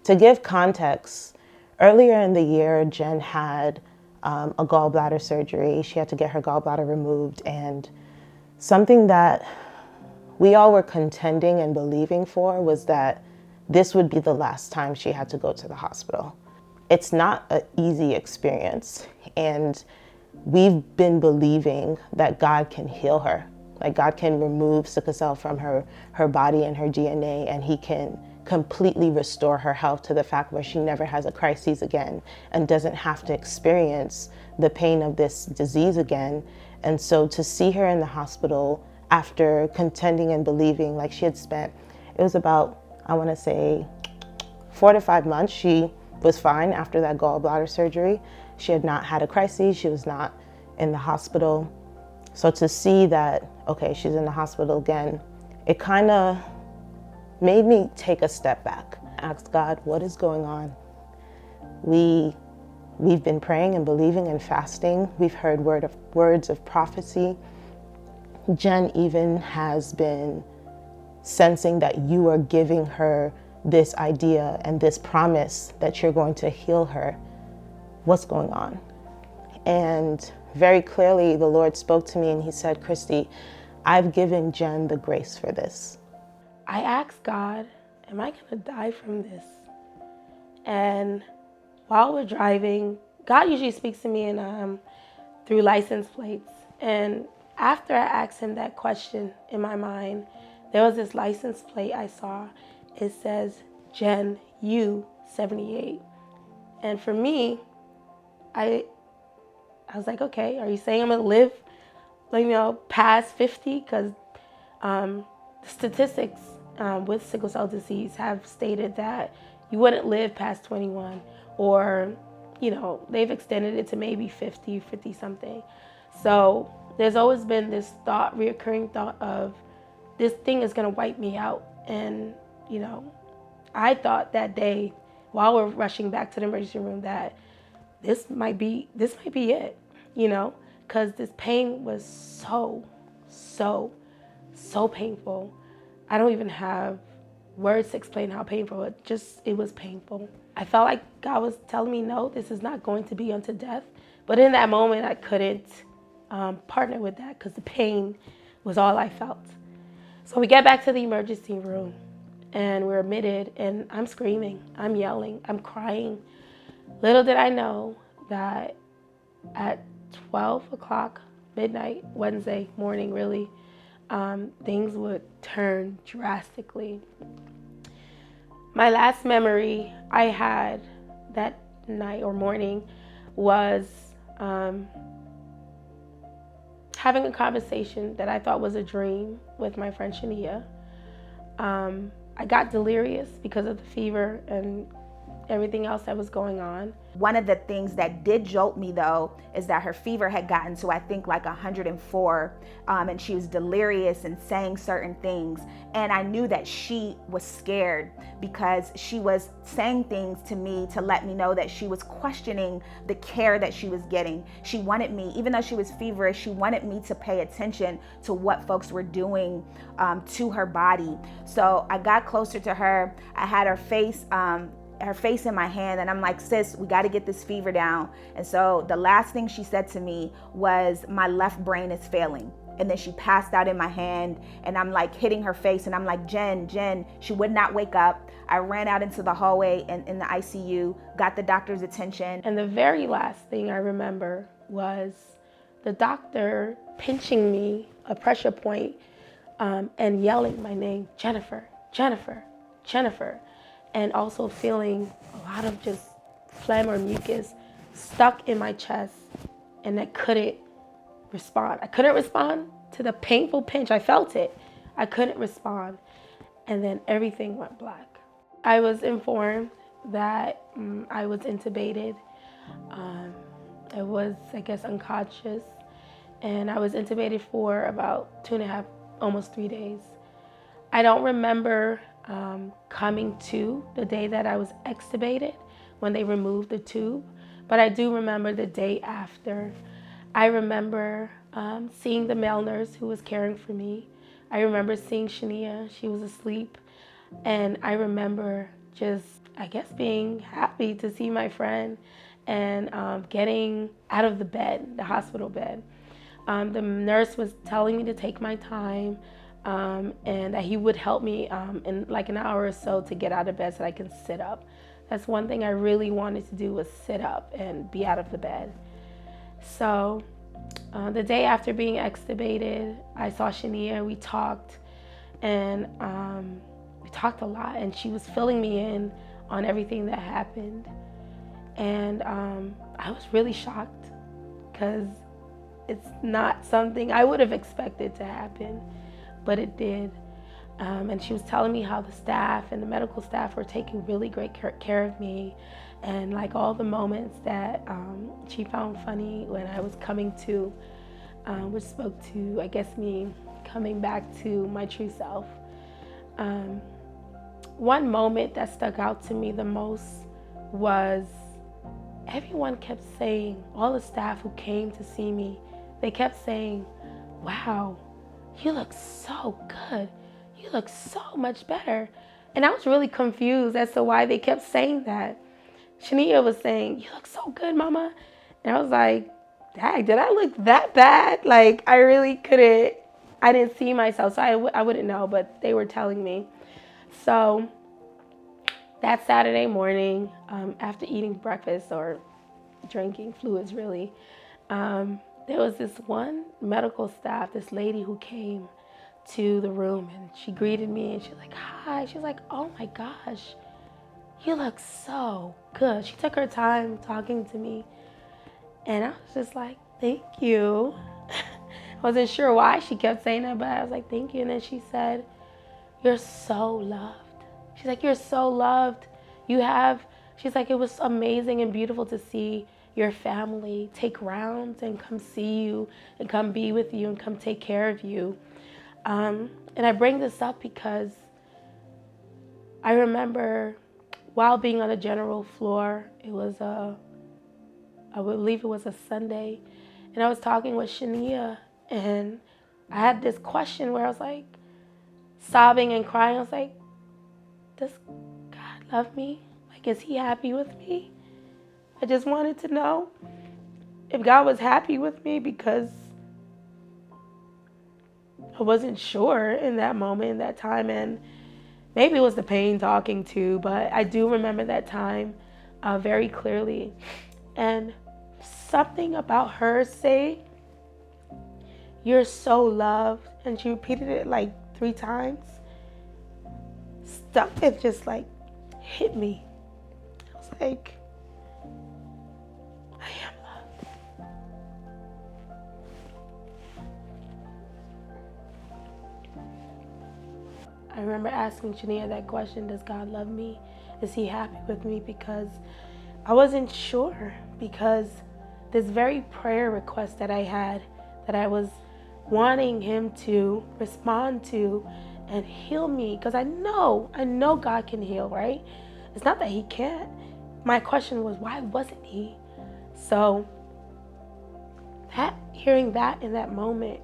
To give context, earlier in the year, Jen had a gallbladder surgery. She had to get her gallbladder removed, and something that we all were contending and believing for was that this would be the last time she had to go to the hospital. It's not an easy experience, and we've been believing that God can heal her. Like God can remove sickle cell from her body and her DNA, and he can completely restore her health to the fact where she never has a crisis again and doesn't have to experience the pain of this disease again. And so to see her in the hospital after contending and believing, like she had spent, it was about, I want to say 4 to 5 months, she was fine after that gallbladder surgery. She had not had a crisis. She was not in the hospital. So to see that, okay, she's in the hospital again, it kind of made me take a step back. Ask God, what is going on? We've been praying and believing and fasting. We've heard words of prophecy. Jen even has been sensing that you are giving her this idea and this promise that you're going to heal her. What's going on? And very clearly the Lord spoke to me and he said, Christy, I've given Jen the grace for this. I asked God, am I gonna die from this? And while we're driving, God usually speaks to me through license plates. And after I asked him that question in my mind, there was this license plate I saw. It says, Jen U 78. And for me, I was like, okay, are you saying I'm gonna live, past 50? Because the statistics with sickle cell disease have stated that you wouldn't live past 21, or, they've extended it to maybe 50 something. So there's always been this reoccurring thought of this thing is gonna wipe me out. And, I thought that day while we're rushing back to the emergency room that this might be it, because this pain was so painful. I don't even have words to explain how painful it was painful. I felt like God was telling me, no, this is not going to be unto death. But in that moment, I couldn't partner with that because the pain was all I felt. So we get back to the emergency room and we're admitted, and I'm screaming, I'm yelling, I'm crying. Little did I know that at 12 o'clock, midnight, Wednesday morning, really, things would turn drastically. My last memory I had that night or morning was having a conversation that I thought was a dream with my friend Shania. I got delirious because of the fever and everything else that was going on. One of the things that did jolt me though is that her fever had gotten to, I think, like 104, and she was delirious and saying certain things. And I knew that she was scared because she was saying things to me to let me know that she was questioning the care that she was getting. She wanted me, even though she was feverish, she wanted me to pay attention to what folks were doing to her body. So I got closer to her. I had her face in my hand, and I'm like, sis, we got to get this fever down. And so the last thing she said to me was, my left brain is failing. And then she passed out in my hand, and I'm like hitting her face, and I'm like, Jen. She would not wake up. I ran out into the hallway and in the ICU, got the doctor's attention. And the very last thing I remember was the doctor pinching me, a pressure point, and yelling my name, Jennifer. And also feeling a lot of just phlegm or mucus stuck in my chest, and I couldn't respond. I couldn't respond to the painful pinch. I felt it. I couldn't respond. And then everything went black. I was informed that I was intubated. I was, I guess, unconscious. And I was intubated for about 2.5, almost 3 days. I don't remember coming to the day that I was extubated when they removed the tube, but I do remember the day after. I remember seeing the male nurse who was caring for me. I remember seeing Shania, she was asleep, and I remember just, I guess, being happy to see my friend and getting out of the bed, the hospital bed. The nurse was telling me to take my time and that he would help me in like an hour or so to get out of bed so that I can sit up. That's one thing I really wanted to do, was sit up and be out of the bed. So the day after being extubated, I saw Shania. We talked, and we talked a lot, and she was filling me in on everything that happened. And I was really shocked because it's not something I would have expected to happen, but it did. And she was telling me how the staff and the medical staff were taking really great care of me, and like all the moments that she found funny when I was coming to, which spoke to, I guess, me coming back to my true self. One moment that stuck out to me the most was everyone kept saying, all the staff who came to see me, they kept saying, "Wow, you look so good. You look so much better." And I was really confused as to why they kept saying that. Shania was saying, "You look so good, mama." And I was like, dang, did I look that bad? Like, I really couldn't, I didn't see myself, so I wouldn't know, but they were telling me. So that Saturday morning, after eating breakfast or drinking fluids really, there was this one medical staff, this lady who came to the room, and she greeted me and she's like, "Hi." She's like, "Oh my gosh, you look so good." She took her time talking to me, and I was just like, "Thank you." I wasn't sure why she kept saying that, but I was like, "Thank you." And then she said, "You're so loved." She's like, "You're so loved. You have," she's like, "It was amazing and beautiful to see your family take rounds and come see you and come be with you and come take care of you." And I bring this up because I remember while being on the general floor, it was I believe it was a Sunday, and I was talking with Shania, and I had this question where I was like sobbing and crying. I was like, does God love me? Like, is he happy with me? I just wanted to know if God was happy with me, because I wasn't sure in that moment, in that time, and maybe it was the pain talking too, but I do remember that time very clearly. And something about her saying, "You're so loved," and she repeated it like 3 times, stuff it just like hit me. I was like, I am loved. I remember asking Shania that question, does God love me? Is he happy with me? Because I wasn't sure, because this very prayer request that I had, that I was wanting him to respond to and heal me, because I know God can heal, right? It's not that he can't. My question was, why wasn't he? So hearing that in that moment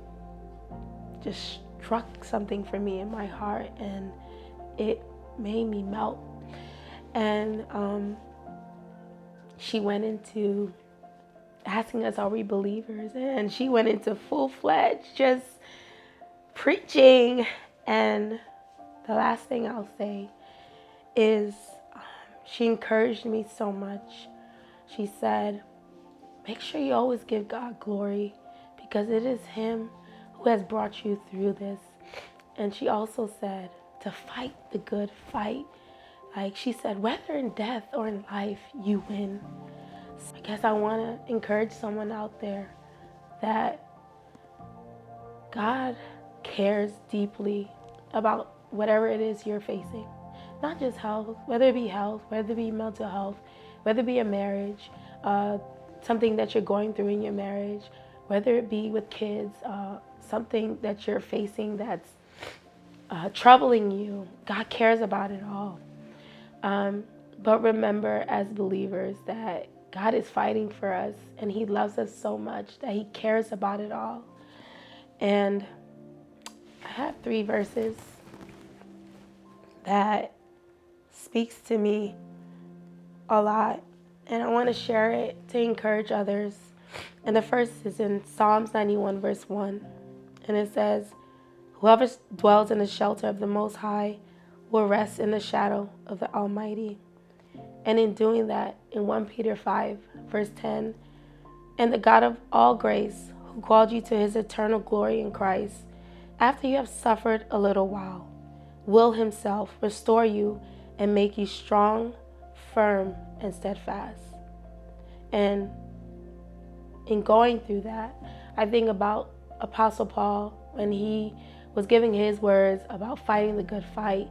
just struck something for me in my heart, and it made me melt. And she went into asking us, are we believers? And she went into full-fledged just preaching. And the last thing I'll say is she encouraged me so much. She said, make sure you always give God glory, because it is him who has brought you through this. And she also said to fight the good fight. Like she said, whether in death or in life, you win. So I guess I want to encourage someone out there that God cares deeply about whatever it is you're facing. Not just health, whether it be mental health, whether it be a marriage, something that you're going through in your marriage, whether it be with kids, something that you're facing that's troubling you. God cares about it all. But remember, as believers, that God is fighting for us, and he loves us so much that he cares about it all. And I have 3 verses that speaks to me a lot, and I want to share it to encourage others. And the first is in Psalms 91, verse 1. And it says, "Whoever dwells in the shelter of the Most High will rest in the shadow of the Almighty." And in doing that, in 1 Peter 5, verse 10, "And the God of all grace, who called you to his eternal glory in Christ, after you have suffered a little while, will himself restore you and make you strong, firm, and steadfast." And in going through that, I think about Apostle Paul when he was giving his words about fighting the good fight.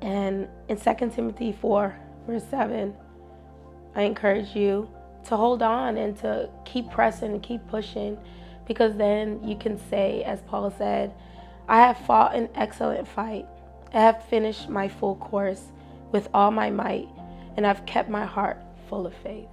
And in 2 Timothy 4, verse 7, I encourage you to hold on and to keep pressing and keep pushing, because then you can say, as Paul said, "I have fought an excellent fight. I have finished my full course with all my might, and I've kept my heart full of faith."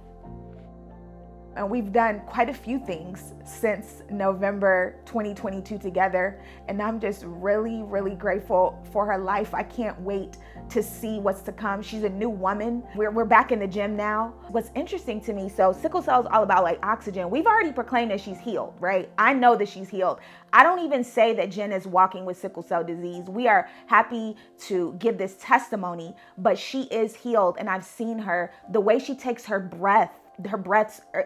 And we've done quite a few things since November 2022 together. And I'm just really, really grateful for her life. I can't wait to see what's to come. She's a new woman. We're back in the gym now. What's interesting to me, so sickle cell is all about like oxygen. We've already proclaimed that she's healed, right? I know that she's healed. I don't even say that Jen is walking with sickle cell disease. We are happy to give this testimony, but she is healed. And I've seen her, the way she takes her breath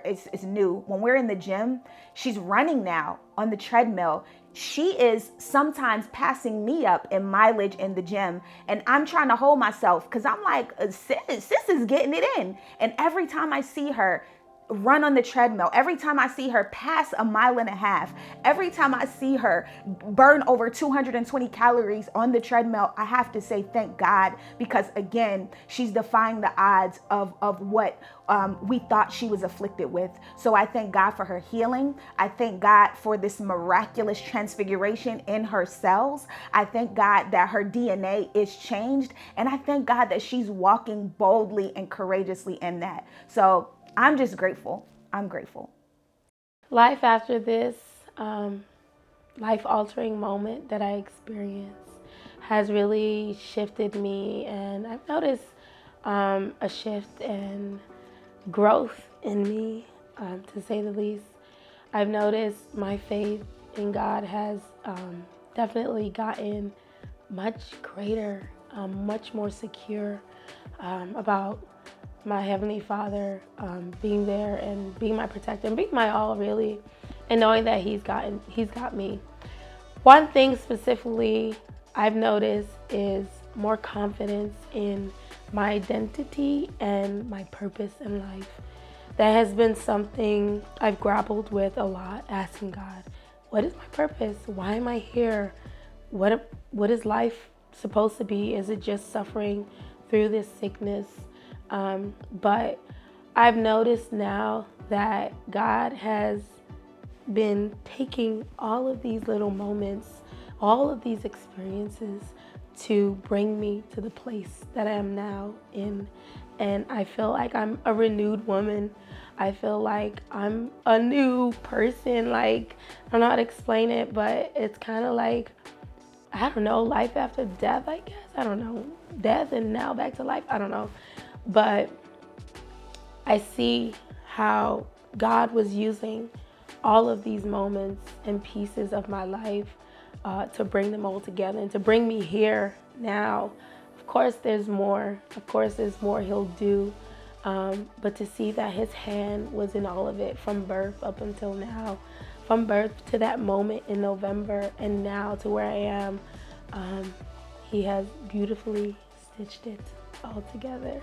is new. When we're in the gym, she's running now on the treadmill. She is sometimes passing me up in mileage in the gym, and I'm trying to hold myself because I'm like, sis is getting it in. And every time I see her run on the treadmill, every time I see her pass a mile and a half, every time I see her burn over 220 calories on the treadmill, I have to say thank God, because again, she's defying the odds of what we thought she was afflicted with. So I thank God for her healing. I thank God for this miraculous transfiguration in her cells. I thank God that her DNA is changed. And I thank God that she's walking boldly and courageously in that. So I'm just grateful. I'm grateful. Life after this life-altering moment that I experienced has really shifted me, and I've noticed a shift and growth in me, to say the least. I've noticed my faith in God has definitely gotten much greater, much more secure about my Heavenly Father being there and being my protector and being my all, really, and knowing that He's got me. One thing specifically I've noticed is more confidence in my identity and my purpose in life. That has been something I've grappled with a lot, asking God, what is my purpose? Why am I here? What is life supposed to be? Is it just suffering through this sickness? But I've noticed now that God has been taking all of these little moments, all of these experiences to bring me to the place that I am now in. And I feel like I'm a renewed woman. I feel like I'm a new person. Like, I don't know how to explain it, but it's kind of like, I don't know, life after death, I guess. I don't know. Death and now back to life. I don't know. But I see how God was using all of these moments and pieces of my life to bring them all together and to bring me here now. Of course, there's more. Of course, there's more He'll do. But to see that His hand was in all of it, from birth up until now, from birth to that moment in November and now to where I am, He has beautifully stitched it all together.